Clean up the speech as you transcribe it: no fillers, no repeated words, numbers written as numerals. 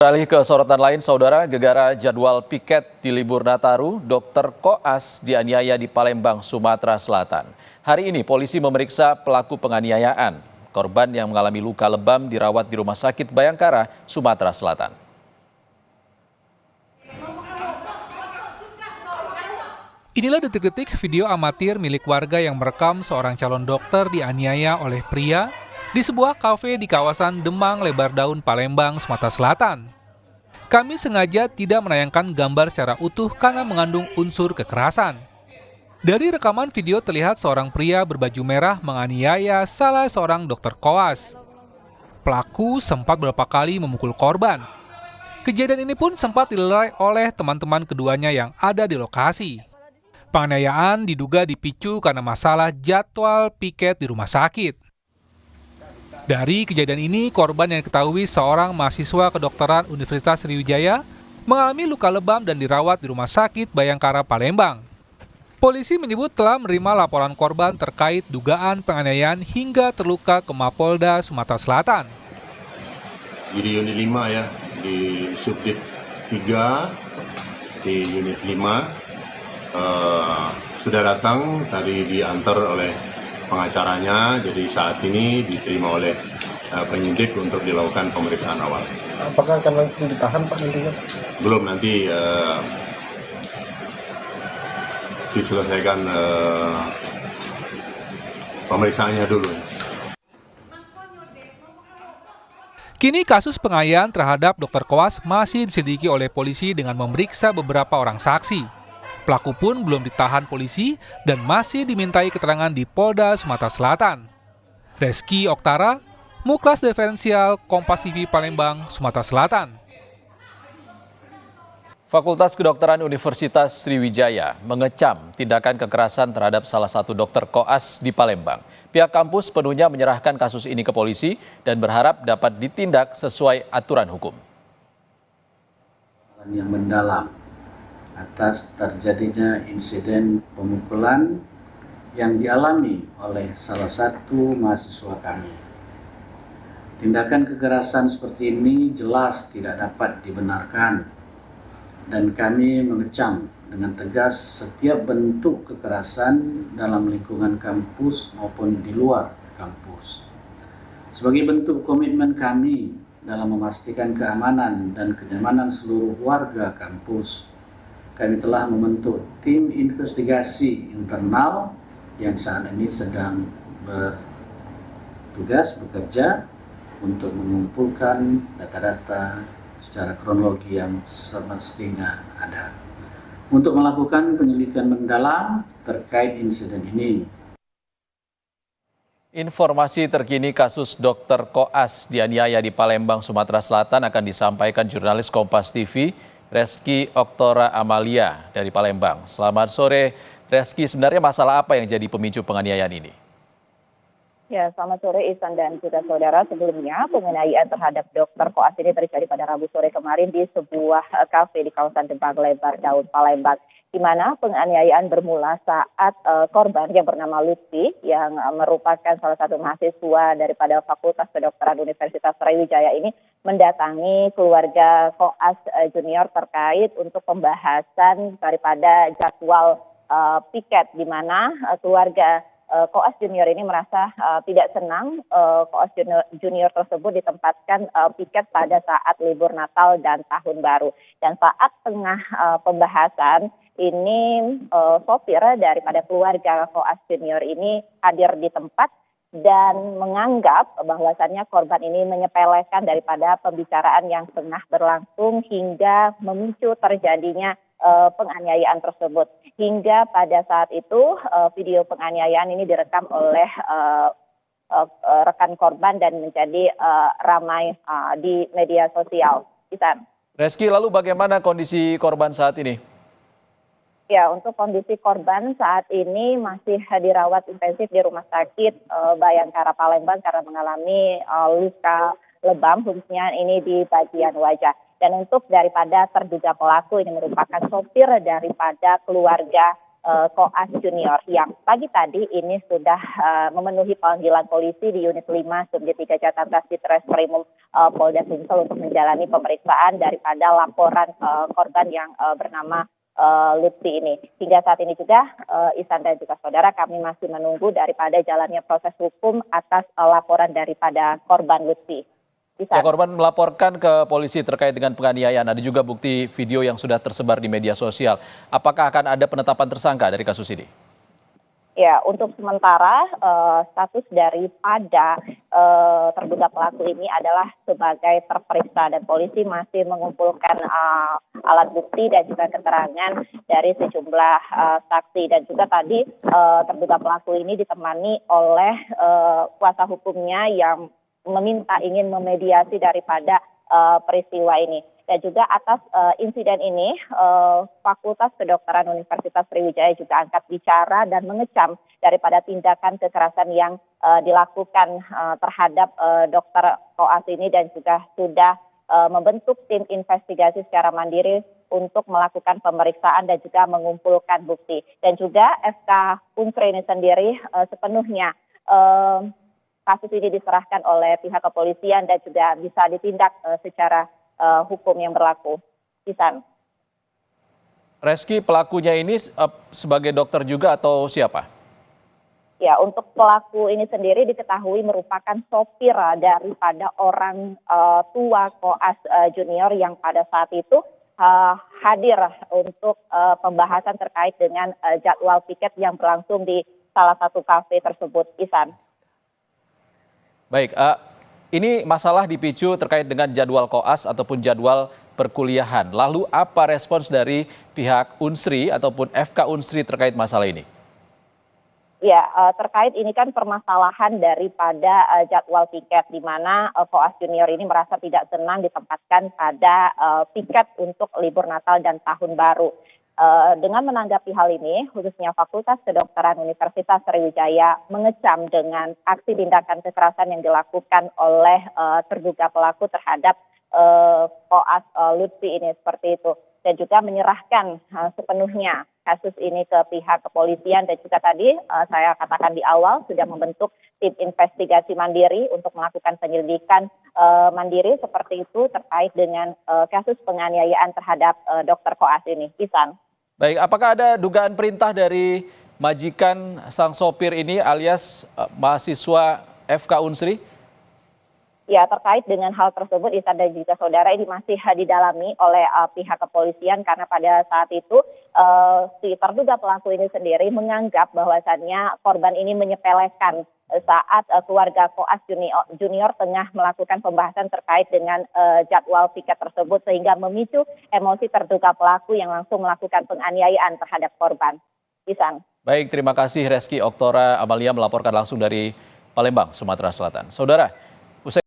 Beralih ke sorotan lain, saudara, gegara jadwal piket di libur Nataru, Dr. Koas dianiaya di Palembang, Sumatera Selatan. Hari ini polisi memeriksa pelaku penganiayaan. Korban yang mengalami luka lebam dirawat di Rumah Sakit Bayangkara, Sumatera Selatan. Inilah detik-detik video amatir milik warga yang merekam seorang calon dokter dianiaya oleh pria di sebuah kafe di kawasan Demang Lebar Daun, Palembang, Sumatera Selatan. Kami sengaja tidak menayangkan gambar secara utuh karena mengandung unsur kekerasan. Dari rekaman video terlihat seorang pria berbaju merah menganiaya salah seorang dokter koas. Pelaku sempat beberapa kali memukul korban. Kejadian ini pun sempat dilerai oleh teman-teman keduanya yang ada di lokasi. Penganiayaan diduga dipicu karena masalah jadwal piket di rumah sakit. Dari kejadian ini, korban yang diketahui seorang mahasiswa kedokteran Universitas Sriwijaya mengalami luka lebam dan dirawat di Rumah Sakit Bayangkara, Palembang. Polisi menyebut telah menerima laporan korban terkait dugaan penganiayaan hingga terluka ke Mapolda Sumatera Selatan. Di unit 5 ya, di subdit 3, di unit 5, sudah datang, tadi diantar oleh pengacaranya, jadi saat ini diterima oleh penyidik untuk dilakukan pemeriksaan awal. Apakah akan langsung ditahan Pak nantinya? Belum, nanti diselesaikan pemeriksaannya dulu. Kini kasus penganiayaan terhadap Dr. Koas masih diselidiki oleh polisi dengan memeriksa beberapa orang saksi. Pelaku pun belum ditahan polisi dan masih dimintai keterangan di Polda Sumatera Selatan. Reski Oktara, Muklas Diferensial, Kompas TV Palembang, Sumatera Selatan. Fakultas Kedokteran Universitas Sriwijaya mengecam tindakan kekerasan terhadap salah satu dokter koas di Palembang. Pihak kampus penuhnya menyerahkan kasus ini ke polisi dan berharap dapat ditindak sesuai aturan hukum. Yang mendalam atas terjadinya insiden pemukulan yang dialami oleh salah satu mahasiswa kami. Tindakan kekerasan seperti ini jelas tidak dapat dibenarkan dan kami mengecam dengan tegas setiap bentuk kekerasan dalam lingkungan kampus maupun di luar kampus. Sebagai bentuk komitmen kami dalam memastikan keamanan dan kenyamanan seluruh warga kampus, kami telah membentuk tim investigasi internal yang saat ini sedang bertugas bekerja untuk mengumpulkan data-data secara kronologi yang semestinya ada untuk melakukan penyelidikan mendalam terkait insiden ini. Informasi terkini kasus Dr. Koas dianiaya di Palembang, Sumatera Selatan akan disampaikan jurnalis Kompas TV Reski Oktora Amalia dari Palembang. Selamat sore, Reski. Sebenarnya masalah apa yang jadi pemicu penganiayaan ini? Ya, selamat sore Ihsan dan juga saudara. Sebelumnya, penganiayaan terhadap Dr. Koas ini terjadi pada Rabu sore kemarin di sebuah kafe di kawasan Demang Lebar Daun, Palembang, di mana penganiayaan bermula saat korban yang bernama Lutfi, yang merupakan salah satu mahasiswa daripada Fakultas Kedokteran Universitas Sriwijaya ini, mendatangi keluarga Koas Junior terkait untuk pembahasan daripada jadwal piket, di mana keluarga Koas Junior ini merasa tidak senang Koas Junior tersebut ditempatkan piket pada saat libur Natal dan Tahun Baru. Dan saat tengah pembahasan ini, sopir daripada keluarga Koas Junior ini hadir di tempat dan menganggap bahwasannya korban ini menyepelekan daripada pembicaraan yang tengah berlangsung hingga memicu terjadinya penganiayaan tersebut. Hingga pada saat itu video penganiayaan ini direkam oleh rekan korban dan menjadi ramai di media sosial. Ihsan. Reski, lalu bagaimana kondisi korban saat ini? Ya, untuk kondisi korban saat ini masih dirawat intensif di Rumah Sakit Bayangkara Palembang karena mengalami luka lebam, khususnya ini di bagian wajah. Dan untuk daripada terduga pelaku ini merupakan sopir daripada keluarga Koas Junior yang pagi tadi ini sudah memenuhi panggilan polisi di unit 5 Subdit 3 Jakarta Ditreskrimum Polda Sumsel untuk menjalani pemeriksaan daripada laporan korban yang bernama Lutfi ini. Hingga saat ini juga Ihsan dan juga saudara, kami masih menunggu daripada jalannya proses hukum atas laporan daripada korban Lutfi. Ya, korban melaporkan ke polisi terkait dengan penganiayaan. Ada juga bukti video yang sudah tersebar di media sosial. Apakah akan ada penetapan tersangka dari kasus ini? Ya, untuk sementara status daripada terduga pelaku ini adalah sebagai terperiksa dan polisi masih mengumpulkan alat bukti dan juga keterangan dari sejumlah saksi, dan juga tadi terduga pelaku ini ditemani oleh kuasa hukumnya yang meminta ingin memediasi daripada peristiwa ini. Dan juga atas insiden ini, Fakultas Kedokteran Universitas Sriwijaya juga angkat bicara dan mengecam daripada tindakan kekerasan yang dilakukan terhadap Dokter Koas ini, dan juga sudah membentuk tim investigasi secara mandiri untuk melakukan pemeriksaan dan juga mengumpulkan bukti. Dan juga FK Unsri ini sendiri sepenuhnya kasus ini diserahkan oleh pihak kepolisian dan juga bisa ditindak secara hukum yang berlaku. Ihsan. Reski, pelakunya ini sebagai dokter juga atau siapa? Ya, untuk pelaku ini sendiri diketahui merupakan sopir daripada orang tua Koas Junior yang pada saat itu hadir untuk pembahasan terkait dengan jadwal piket yang berlangsung di salah satu kafe tersebut. Ihsan. Baik, ini masalah dipicu terkait dengan jadwal koas ataupun jadwal perkuliahan. Lalu apa respons dari pihak Unsri ataupun FK Unsri terkait masalah ini? Ya, terkait ini kan permasalahan daripada jadwal piket, di mana Koas Junior ini merasa tidak senang ditempatkan pada piket untuk libur Natal dan Tahun Baru. Dengan menanggapi hal ini, khususnya Fakultas Kedokteran Universitas Sriwijaya mengecam dengan aksi tindakan kekerasan yang dilakukan oleh terduga pelaku terhadap Koas Lutfi ini, seperti itu. Dan juga menyerahkan sepenuhnya kasus ini ke pihak kepolisian, dan juga tadi saya katakan di awal sudah membentuk tim investigasi mandiri untuk melakukan penyelidikan mandiri seperti itu terkait dengan kasus penganiayaan terhadap Dokter Koas ini. Ihsan. Baik, apakah ada dugaan perintah dari majikan sang sopir ini alias mahasiswa FK Unsri? Ya, terkait dengan hal tersebut, Ihsan dan juga saudara, ini masih didalami oleh pihak kepolisian, karena pada saat itu si terduga pelaku ini sendiri menganggap bahwasannya korban ini menyepelekan saat keluarga Koas Junior tengah melakukan pembahasan terkait dengan jadwal piket tersebut, sehingga memicu emosi terduga pelaku yang langsung melakukan penganiayaan terhadap korban. Ihsan. Baik, terima kasih Reski Oktora Amalia melaporkan langsung dari Palembang, Sumatera Selatan. Saudara,